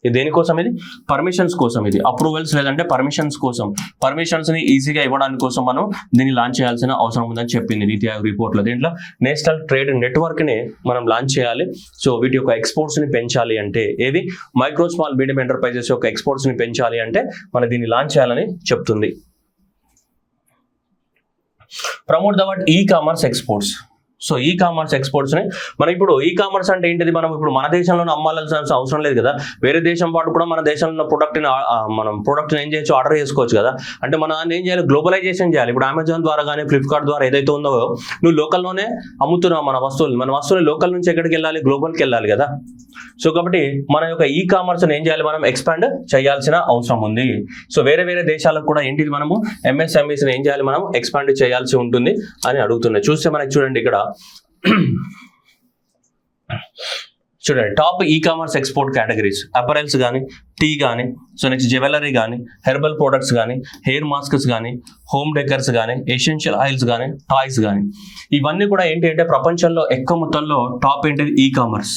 ఇది దేనికోసం, ఇది పర్మిషన్స్ కోసం, ఇది అప్రూవల్స్ లేదంటే పర్మిషన్స్ కోసం, పర్మిషన్స్ని ఈజీగా ఇవ్వడానికి కోసం మనం దీన్ని లాంచ్ చేయాల్సిన అవసరం ఉందని చెప్పింది నీతి ఆయోగ్ రిపోర్ట్లో. దీంట్లో నేషనల్ ట్రేడ్ నెట్వర్క్ని మనం లాంచ్ చేయాలి. సో వీటి యొక్క ఎక్స్పోర్ట్స్ని పెంచాలి అంటే, ఏది మైక్రో స్మాల్ మీడియం ఎంటర్ప్రైజెస్ యొక్క ఎక్స్పోర్ట్స్ని పెంచాలి అంటే మనం దీన్ని లాంచ్ చేయాలని చెప్తుంది. Promote the e-commerce exports. So e-commerce ఎక్స్పోర్ట్స్ని మనం ఇప్పుడు ఈ-కామర్స్ అంటే ఏంటిది, మనం ఇప్పుడు మన దేశంలోనే అమ్మాల్సిన అవసరం లేదు కదా, వేరే దేశం వాడు కూడా మన దేశంలో ఉన్న ప్రొడక్ట్ని ఏం చేయొచ్చు, ఆర్డర్ చేసుకోవచ్చు కదా. అంటే మనం ఏం చేయాలి, గ్లోబలైజేషన్ చేయాలి. ఇప్పుడు అమెజాన్ ద్వారా కానీ, ఫ్లిప్కార్ట్ ద్వారా ఏదైతే ఉందో, నువ్వు లోకల్లోనే అమ్ముతున్నావు మన వస్తువులు లోకల్ నుంచి ఎక్కడికి వెళ్ళాలి, గ్లోబల్కి వెళ్ళాలి కదా. సో కాబట్టి మన యొక్క ఈ-కామర్స్ని ఏం చేయాలి, మనం ఎక్స్పాండ్ చేయాల్సిన అవసరం ఉంది. సో వేరే దేశాలకు కూడా ఏంటిది, మనము MSMEస్ని ఏం చేయాలి, మనం ఎక్స్పాండ్ చేయాల్సి ఉంటుంది అని అడుగుతున్నాయి. చూస్తే మనకి చూడండి ఇక్కడ చూడండి, టాప్ ఈ-కామర్స్ ఎక్స్పోర్ట్ కేటగిరీస్, అపరెల్స్ కానీ, టీ కానీ, సో నెక్స్ట్ జ్యువెలరీ కానీ, హెర్బల్ ప్రొడక్ట్స్ కానీ, హెయిర్ మాస్క్స్ కానీ, హోమ్ డెకర్స్ కానీ, ఎసెన్షియల్ ఆయిల్స్ కానీ, టాయ్స్ కానీ, ఇవన్నీ కూడా ఏంటి అంటే ప్రపంచంలో ఎక్కువ మొత్తంలో టాప్ ఏంటిది ఈ-కామర్స్.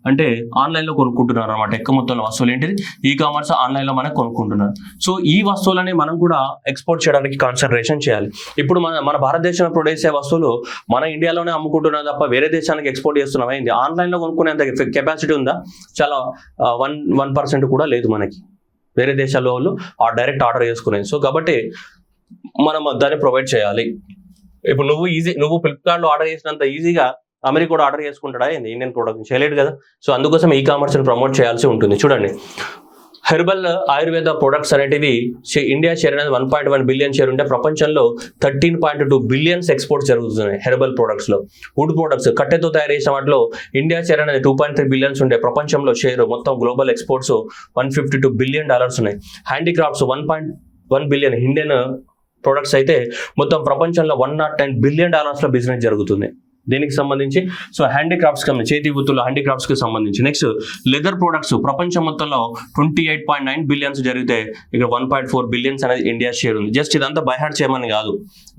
అంటే ఆన్లైన్లో కొనుక్కుంటున్నారు అనమాట. ఎక్కువ మొత్తంలో వస్తువులు ఏంటిది ఈ కామర్స్ ఆన్లైన్లో మనకు కొనుక్కుంటున్నారు. సో ఈ వస్తువులని మనం కూడా ఎక్స్పోర్ట్ చేయడానికి కాన్సన్ట్రేషన్ చేయాలి. ఇప్పుడు మన భారతదేశంలో ప్రొడ్యూస్ అయ్యే వస్తువులు మన ఇండియాలోనే అమ్ముకుంటున్నాం తప్ప వేరే దేశానికి ఎక్స్పోర్ట్ చేస్తున్నాం. ఏంది ఆన్లైన్లో కొనుక్కునేంత కెపాసిటీ ఉందా? చాలా 1% కూడా లేదు మనకి. వేరే దేశాల్లో వాళ్ళు డైరెక్ట్ ఆర్డర్ చేసుకునేది. సో కాబట్టి మనం దాన్ని ప్రొవైడ్ చేయాలి. ఇప్పుడు నువ్వు ఫ్లిప్కార్ట్లో ఆర్డర్ చేసినంత ఈజీగా అమెరికా కూడా ఆర్డర్ చేసుకుంటాడా ఏంది ఇండియన్ ప్రోడక్ట్? చేయలేడు కదా. సో అందుకోసం ఈ కామర్స్ని ప్రమోట్ చేయాల్సి ఉంటుంది. చూడండి, హెర్బల్ ఆయుర్వేద ప్రొడక్ట్స్ అనేటివి ఇండియా షేర్ అనేది 1.1 బిలియన్ షేర్ ఉంటే ప్రపంచంలో 13.2 బిలియన్స్ ఎక్స్పోర్ట్స్ జరుగుతున్నాయి హెర్బల్ ప్రొడక్ట్స్ లో. వుడ్ ప్రొడక్ట్స్ కట్టెతో తయారు చేసిన వాటిలో ఇండియా షేర్ అనేది 2.3 బిలియన్స్ ఉంటే ప్రపంచంలో షేర్ మొత్తం గ్లోబల్ ఎక్స్పోర్ట్స్ $152 బిలియన్ ఉన్నాయి. హ్యాండీక్రాఫ్ట్స్ 1.1 బిలియన్ ఇండియన్ ప్రొడక్ట్స్ అయితే మొత్తం ప్రపంచంలో $110 బిలియన్ లో బిజినెస్ జరుగుతుంది. దీనికి సంబంధించి సో హ్యాండీక్రాఫ్ట్స్ చేతి వృత్తులు హ్యాండీక్రాఫ్ట్స్ కి సంబంధించి. నెక్స్ట్ లెదర్ ప్రొడక్ట్స్ ప్రపంచం మొత్తంలో 28.9 బిలియన్స్ జరిగితే ఇక్కడ 1.4 బిలియన్స్ అనేది ఇండియా షేర్ ఉంది. జస్ట్ ఇదంతా బైహార్ట్ చేయమని కాదు,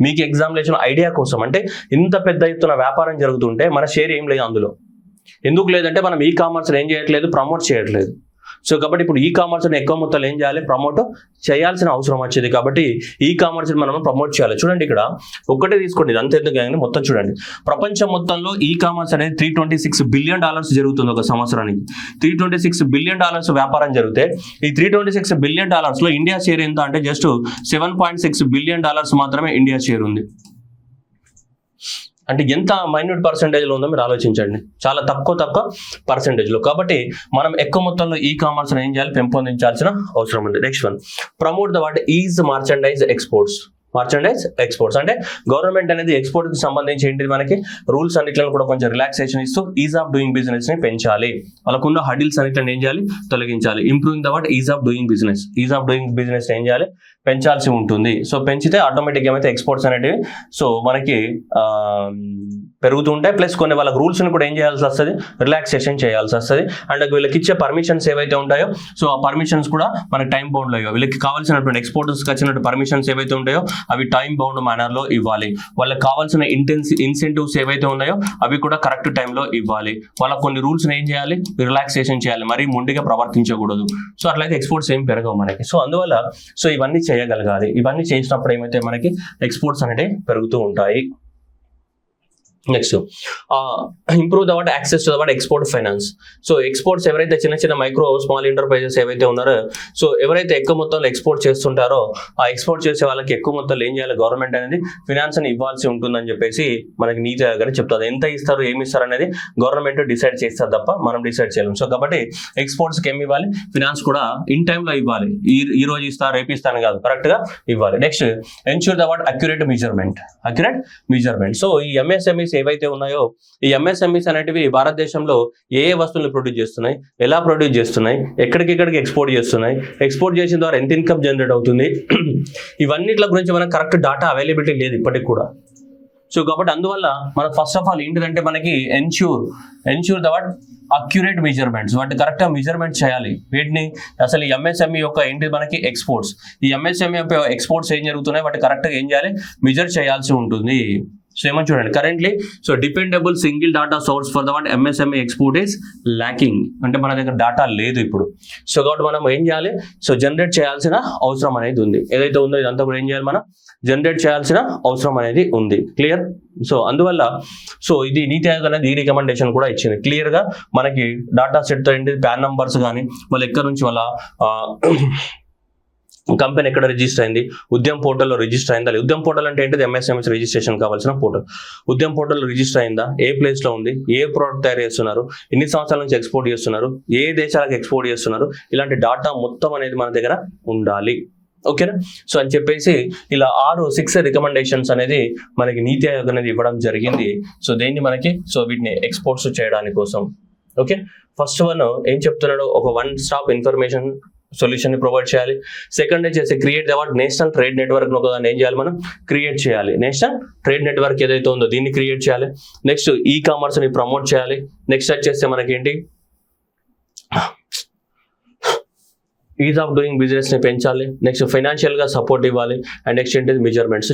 మీకు ఎగ్జామినేషన్ ఐడియా కోసం. అంటే ఇంత పెద్ద ఎత్తున వ్యాపారం జరుగుతుంటే మన షేర్ ఏం లేదు అందులో. ఎందుకు లేదంటే మనం ఈ కామర్స్ ఏం చేయట్లేదు, ప్రమోట్ చేయట్లేదు. సో కాబట్టి ఇప్పుడు ఈ కామర్స్ని ఎక్కువ మొత్తంలో ఏం చేయాలి, ప్రమోట్ చేయాల్సిన అవసరం వచ్చింది. కాబట్టి ఈ కామర్స్ని మనం ప్రమోట్ చేయాలి. చూడండి, ఇక్కడ ఒక్కటే తీసుకోండి, అంత ఎందుకు కానీ మొత్తం చూడండి. ప్రపంచం మొత్తంలో ఈ కామర్స్ అనేది $326 బిలియన్ జరుగుతుంది ఒక సంవత్సరానికి. $326 బిలియన్ వ్యాపారం జరిగితే ఈ $326 బిలియన్ లో ఇండియా షేర్ ఎంత అంటే జస్ట్ $7.6 బిలియన్ మాత్రమే ఇండియా షేర్ ఉంది. అంటే ఎంత మైన్యూట్ పర్సెంటేజ్లో ఉందో మీరు ఆలోచించండి, చాలా తక్కువ పర్సెంటేజ్లో. కాబట్టి మనం ఎక్కువ మొత్తంలో ఈ కామర్స్ ఏం చేయాలి, పెంపొందించాల్సిన అవసరం ఉంది. Next one, promote the what is merchandise exports. అంటే గవర్నమెంట్ అనేది ఎక్స్పోర్ట్ కి సంబంధించి ఏంటి మనకి రూల్స్ అన్నిట్లను కూడా కొంచెం రిలాక్సేషన్ ఇస్తూ ఈజ్ ఆఫ్ డూయింగ్ బిజినెస్ ని పెంచాలి. వాళ్ళకున్న హడిల్స్ అన్నిట్లను ఏం చేయాలి, తొలగించాలి. Improving the what is of doing business. Is of doing business ఏం చేయాలి, పెంచాల్సి ఉంటుంది. సో పెంచితే ఆటోమేటిక్ ఏమైతే ఎక్స్పోర్ట్స్ అనేటివి సో మనకి పెరుగుతూ ఉంటాయి. ప్లస్ కొన్ని వాళ్ళకి రూల్స్ని కూడా ఏం చేయాల్సి వస్తుంది, రిలాక్సేషన్ చేయాల్సి వస్తుంది. అండ్ వీళ్ళకి ఇచ్చే పర్మిషన్స్ ఏవైతే ఉంటాయో సో ఆ పర్మిషన్స్ కూడా మనకి టైం బౌండ్లో ఇవ్వాలి. వీళ్ళకి కావాల్సినటువంటి ఎక్స్పోర్టర్స్కి వచ్చినటువంటి పర్మిషన్స్ ఏవైతే ఉంటాయో అవి టైం బౌండ్ మేనర్లో ఇవ్వాలి. వాళ్ళకి కావాల్సిన ఇన్సెంటివ్స్ ఏవైతే ఉన్నాయో అవి కూడా కరెక్ట్ టైంలో ఇవ్వాలి. వాళ్ళకి కొన్ని రూల్స్ని ఏం చేయాలి, రిలాక్సేషన్ చేయాలి, మరీ మొండిగా ప్రవర్తించకూడదు. సో అట్లయితే ఎక్స్పోర్ట్స్ ఏం పెరగవు మనకి. సో అందువల్ల సో ఇవన్నీ చేయగలగాలి. ఇవన్నీ చేసినప్పుడు ఏమైతే మనకి ఎక్స్పోర్ట్స్ అనేవి పెరుగుతూ ఉంటాయి. Next, improve the what access to the what export finance. So exports ఎవరైతే చిన్న మైక్రో స్మాల్ ఎంటర్ప్రైజెస్ ఏవైతే ఉన్నారో సో ఎవరైతే ఎక్కువ మొత్తంలో ఎక్స్పోర్ట్ చేస్తుంటారో ఆ ఎక్స్పోర్ట్ చేసే వాళ్ళకి ఎక్కువ మొత్తంలో ఏం చేయాలి, గవర్నమెంట్ అనేది ఫినాన్స్ ని ఇవ్వాల్సి ఉంటుందని చెప్పేసి మనకి నీతి ఆయోగ్ అని చెప్తుంది. ఎంత ఇస్తారు ఏమి ఇస్తారు అనేది గవర్నమెంట్ డిసైడ్ చేస్తారు తప్ప మనం డిసైడ్ చేయలేము. సో కాబట్టి ఎక్స్పోర్ట్స్కి ఏమి ఇవ్వాలి, ఫినాన్స్ కూడా ఇన్ టైంలో ఇవ్వాలి. ఈ రోజు ఇస్తా రేపు ఇస్తాను కాదు, కరెక్ట్ గా ఇవ్వాలి. Next, ensure the what accurate measurement. So ఈ ఎంఎస్ఎంఈస్ ఏవైతే ఉన్నాయో ఈ ఎంఎస్ఎంఈస్ అనేటివి భారతదేశంలో ఏ వస్తువులు ప్రొడ్యూస్ చేస్తున్నాయి, ఎలా ప్రొడ్యూస్ చేస్తున్నాయి, ఎక్కడికి ఎక్స్పోర్ట్ చేస్తున్నాయి, ఎక్స్పోర్ట్ చేసిన ద్వారా ఎంత ఇన్కమ్ జనరేట్ అవుతుంది, ఇవన్నిట్ల గురించి మనకు కరెక్ట్ డాటా అవైలబిలిటీ లేదు ఇప్పటికి కూడా. సో కాబట్టి అందువల్ల మనకు ఫస్ట్ ఆఫ్ ఆల్ ఏంటిదంటే మనకి ensure the what accurate measurements. వాటిని కరెక్ట్గా మెజర్మెంట్ చేయాలి. వీటిని అసలు ఈ ఎంఎస్ఎంఈ యొక్క ఏంటి మనకి ఎక్స్పోర్ట్స్, ఈ ఎంఎస్ఎంఈ యొక్క ఎక్స్పోర్ట్స్ ఏం జరుగుతున్నాయి వాటి కరెక్ట్గా ఏం చేయాలి, మెజర్ చేయాల్సి ఉంటుంది. సో ఏమని చూడండి, currently so dependable single data source for the what MSME export is lacking. అంటే మన దగ్గర డాటా లేదు ఇప్పుడు. సో కాబట్టి మనం ఏం చేయాలి, సో జనరేట్ చేయాల్సిన అవసరం అనేది ఉంది. ఏదైతే ఉందో ఇదంతా కూడా ఏం చేయాలి, మనం జనరేట్ చేయాల్సిన అవసరం అనేది ఉంది. క్లియర్. సో అందువల్ల సో ఇది నీతి ఆయోగ్ అనేది ఈ రికమెండేషన్ కూడా ఇచ్చింది క్లియర్గా. మనకి డాటా సెట్తో ఏంటి ప్యాన్ నంబర్స్ కానీ వాళ్ళు ఎక్కడి నుంచి వాళ్ళ కంపెనీ ఎక్కడ రిజిస్టర్ అయింది, ఉద్యమ్ పోర్టల్లో రిజిస్టర్ అయిందా. ఉద్యమ్ పోర్టల్ అంటే ఏంటిది, ఎంఎస్ఎంఎస్ రిజిస్ట్రేషన్ కావాల్సిన పోర్టల్. ఉద్యమ్ పోర్టల్ రిజిస్టర్ అయిందా, ఏ ప్లేస్లో ఉంది, ఏ ప్రోడక్ట్ తయారు చేస్తున్నారు, ఎన్ని సంవత్సరాల నుంచి ఎక్స్పోర్ట్ చేస్తున్నారు, ఏ దేశాలకు ఎక్స్పోర్ట్ చేస్తున్నారు, ఇలాంటి డాటా మొత్తం అనేది మన దగ్గర ఉండాలి. ఓకేనా. సో అని చెప్పేసి ఇలా 6 రికమెండేషన్స్ అనేది మనకి నీతి ఆయోగ్ అనేది ఇవ్వడం జరిగింది. సో దేన్ని మనకి సో వీటిని ఎక్స్పోర్ట్స్ చేయడానికి కోసం. ఓకే, ఫస్ట్ వన్ ఏం చెప్తున్నాడు, ఒక వన్ స్టాప్ ఇన్ఫర్మేషన్ సొల్యూషన్ ని ప్రొవైడ్ చేయాలి. సెకండ్ వచ్చేసి create the what national trade network ఒకదాన్ని ఏం చేయాలి, మనం క్రియేట్ చేయాలి. నేషనల్ ట్రేడ్ నెట్వర్క్ ఏదైతే ఉందో దీన్ని క్రియేట్ చేయాలి. నెక్స్ట్ ఈ కామర్స్ ని ప్రమోట్ చేయాలి. నెక్స్ట్ వచ్చేస్తే మనకి ఏంటి, ఈజ్ ఆఫ్ డూయింగ్ బిజినెస్ని పెంచాలి. నెక్స్ట్ ఫైనాన్షియల్గా సపోర్ట్ ఇవ్వాలి. అండ్ నెక్స్ట్ ఏంటి మెజర్మెంట్స్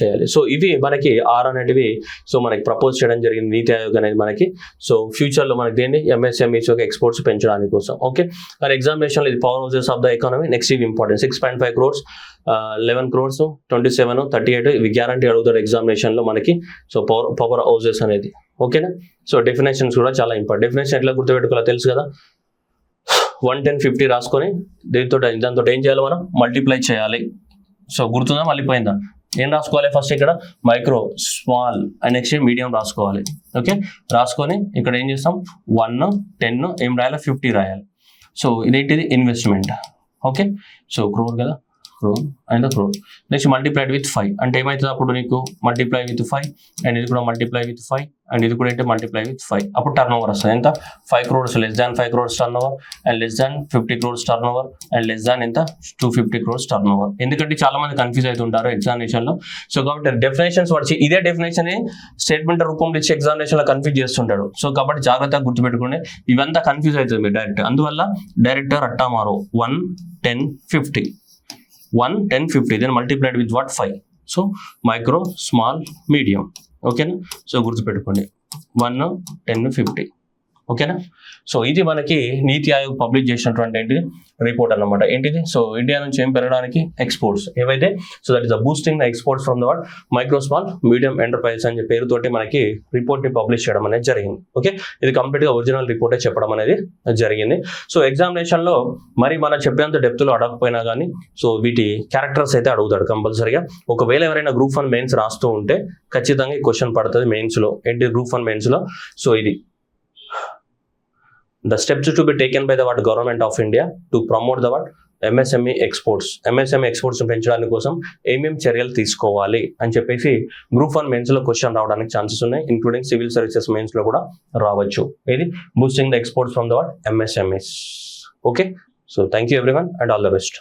చేయాలి. సో ఇవి మనకి 6 అనేటివి సో మనకి ప్రపోజ్ చేయడం జరిగింది నీతి ఆయోగ్ అనేది మనకి. సో ఫ్యూచర్లో మనకి దేన్ని ఎంఎస్ఎంఈస్ యొక్క ఎక్స్పోర్ట్స్ పెంచడానికి కోసం. ఓకే, మరి ఎగ్జామినేషన్లో ఇది power houses of the economy. Next ఇది ఇంపార్టెంట్ 6.5 crores, 11 crores, 27, 38 ఇవి గ్యారంటీ అడుగుతాడు ఎగ్జామినేషన్లో మనకి. సో పవర్ హౌసెస్ అనేది ఓకేనా. సో డెఫినేషన్స్ కూడా చాలా ఇంపార్టెంట్. డెఫినేషన్ ఎట్లా గుర్తుపెట్టుకోవాలో తెలుసు కదా. 110, 50 రాసుకొని దాంతో ఏం చేయాలి మనం మల్టిప్లై చేయాలి. సో గుర్తుందా మళ్ళీపోయిందా? ఏం రాసుకోవాలి ఫస్ట్ ఇక్కడ micro small and next medium రాసుకోవాలి. ఓకే, రాసుకొని ఇక్కడ ఏం చేస్తాం 1, 10 ఏం రాయాలి 50 రాయాలి. సో ఇదేంటిది ఇన్వెస్ట్మెంట్. ఓకే, సో క్రోర్ కదా, crore and crore. Next multiplied with 5 అంటే ఏమవుతుంది అప్పుడు నీకు మల్టిప్లై విత్ 5 అండ్ ఇది కూడా మల్టిప్లై విత్ 5 అండ్ ఇది కూడా ఏంటి మల్టిప్లై విత్ 5. అప్పుడు టర్న్ ఓవర్ వస్తుంది ఎంత 5 crores, less than 5 crores turn over and less than 50 crores turn over and less than ఎంత 250 crores టర్న్ ఓవర్. ఎందుకంటే చాలా మంది కన్ఫ్యూజ్ అవుతుంటారు ఎగ్జామినేషన్ లో. సో కాబట్టి డెఫినేషన్స్ వచ్చి ఇదే డెఫినేషన్ స్టేట్మెంట్ రూపంలో ఇచ్చి ఎగ్జామినేషన్ లో కన్ఫ్యూజ్ చేస్తుంటాడు. సో కాబట్టి జాగ్రత్తగా గుర్తుపెట్టుకోండి, ఇవంతా కన్ఫ్యూజ్ అవుతుంది మీరు డైరెక్ట్. అందువల్ల direct రట్టా మారో 1, 10, 50 1, 10, 50 then multiplied with what 5. So micro small medium. ఓకేనా, సో గుర్తుపెట్టుకోండి 1, 10, 50. ఓకేనా. సో ఇది మనకి నీతి ఆయోగ్ పబ్లిష్ చేసినటువంటి ఏంటిది రిపోర్ట్ అన్నమాట. ఏంటిది సో ఇండియా నుంచి ఏం పెరగడానికి ఎక్స్పోర్ట్స్ ఏవైతే. So that is the boosting the exports from the word micro small medium enterprises అని పేరుతోటి మనకి రిపోర్ట్ ని పబ్లిష్ చేయడం అనేది జరిగింది. ఓకే, ఇది కంప్లీట్ గా ఒరిజినల్ రిపోర్టే చెప్పడం అనేది జరిగింది. సో ఎగ్జామినేషన్ లో మరి మనం చెప్పేంత డెప్త్ లో అడగకపోయినా కానీ సో వీటి క్యారెక్టర్స్ అయితే అడుగుతాడు కంపల్సరీగా. ఒకవేళ ఎవరైనా గ్రూప్ 1 మెయిన్స్ రాస్తూ ఉంటే ఖచ్చితంగా ఈ క్వశ్చన్ పడుతుంది మెయిన్స్ లో. ఏంటి గ్రూప్ 1 మెయిన్స్ లో సో ఇది the steps to be taken by the government of India to promote the MSME exports. MSME exports పెంచడానికి కోసం ఏమేమి చర్యలు తీసుకోవాలి అని చెప్పేసి గ్రూప్ 1 మెయిన్స్ లో క్వశ్చన్ రావడానికి ఛాన్సెస్ ఉన్నాయి. ఇంక్లూడింగ్ సివిల్ సర్వీసెస్ మెయిన్స్ లో కూడా రావచ్చు. ఇది boosting the exports from the MSMEs. Okay, so thank you everyone and all the best.